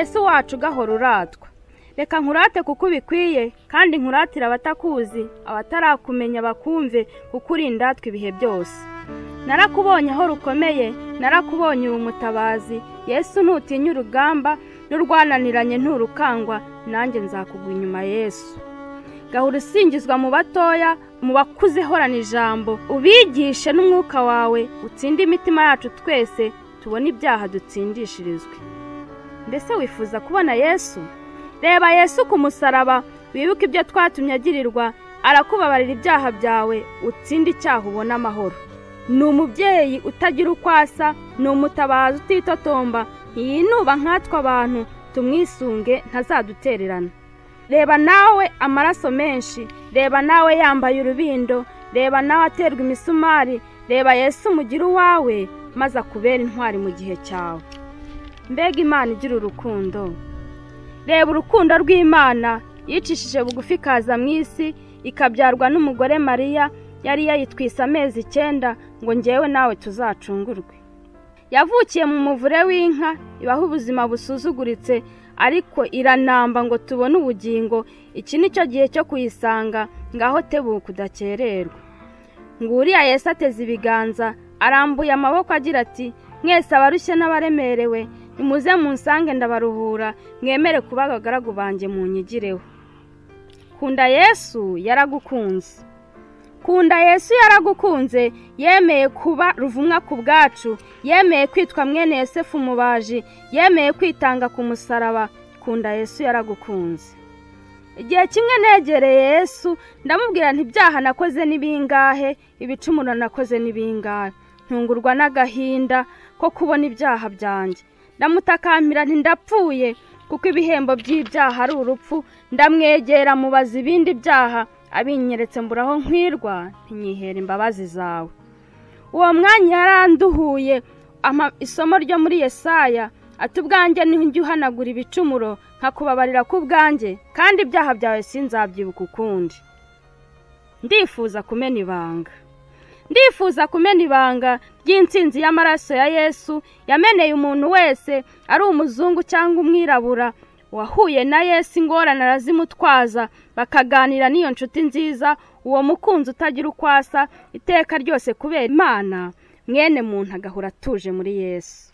Yesu wacu gahora uratwa. Reka nkurate kuko ubikwiye, kandi nkuratira abatakuzi, abatarakumenya bakumve kuko uri indatwa ibihe byose. Narakubonye aho rukomeye, narakubonye ubu mutabazi. Yesu ntutinya urugamba, n'urwananiranye nturukangwa, nanjye nzakugwa inyuma Yesu. Gahora usingizwa mu batoya, mu bakuze horana ijambo, ubigishe n'umwuka wawe, utsinde imitima yacu twese, tubone ibyaha dutsindishirizwe. Mbese wifuza kubona Yesu? Reba Yesu ku musaraba, wibuke ibyo twatumye agirirwa, arakubabarira ibyaha byawe, utsinde icyaha ubona amahoro. Ni umubyeyi utagira ukwasa, ni umutabazi utitotomba, ntiyinuba nkatwe abantu, tumwisunge ntazadutererana. Reba nawe amaraso menshi, reba nawe yambaye urubindo, reba nawe aterwa imisumari, reba Yesu mugira uwawe, maze akubera intwari mu gihe cyawe. Mbega Imana igira urukundo! Reba urukundo rw'Imana, yicishije bugufi kaza mu isi, ikabyarwa n'umugore Mariya, yari yayitwise amezi 9 ngo njyewe nawe tuzacungurwe. Yavukiye mu muvure w'inka, ibaho ubuzima busuzuguritse, ariko iranamba ngo tubone ubugingo. Iki nicyo gihe cyo kuyisanga, ngaho tebuka udakererwa. Nguriya Yesu ateze ibiganza, arambuye amaboko agira ati, mwese abarushye n'abaremerewe, nimuze munsange ndabaruhura, mwemere kuba abagaragu banjye munyigireho. Kunda Yesu yaragukunze. Kunda Yesu yaragukunze, yemeye kuba ruvumwa ku bwacu, yemeye kwitwa mwene Yosefu umubaji, yemeye kwitanga ku musaraba. Kunda Yesu yaragukunze. Igihe kimwe negereye Yesu, ndamubwira nti ibyaha nakoze nibingahe, ibicumuro nakoze nibingahe. Ntungurwa n'agahinda ko kubona ibyaha byanjye. Ndamutakampira nti ndapfuye, kuko ibihembo by'ibyaha ari urupfu. Ndamwegera mubaza ibindi byaha, abinyeretse mburaho nkwirwa, ntinyihera imbabazi zawe. Uwo mwanya yaranduhuye isomo ryo muri Yesaya, ati ubwanjye ninjye uhanagura ibicumuro, nkakubabarira ku bwanjye, kandi ibyaha byawe sinzabyibuka ukundi. Ndifuza kumena ibanga. Ndifuza kumena ibanga ry'intsinzi y'amaraso ya Yesu, yameneye umuntu wese, ari umuzungu cyangwa umwirabura. Wahuye na Yesu ingorane arazimutwaza, bakaganira n'iyo nshuti nziza, uwo mukunzi utagira ukwasa, iteka ryose kubera Imana, mwene muntu agahora atuje muri Yesu.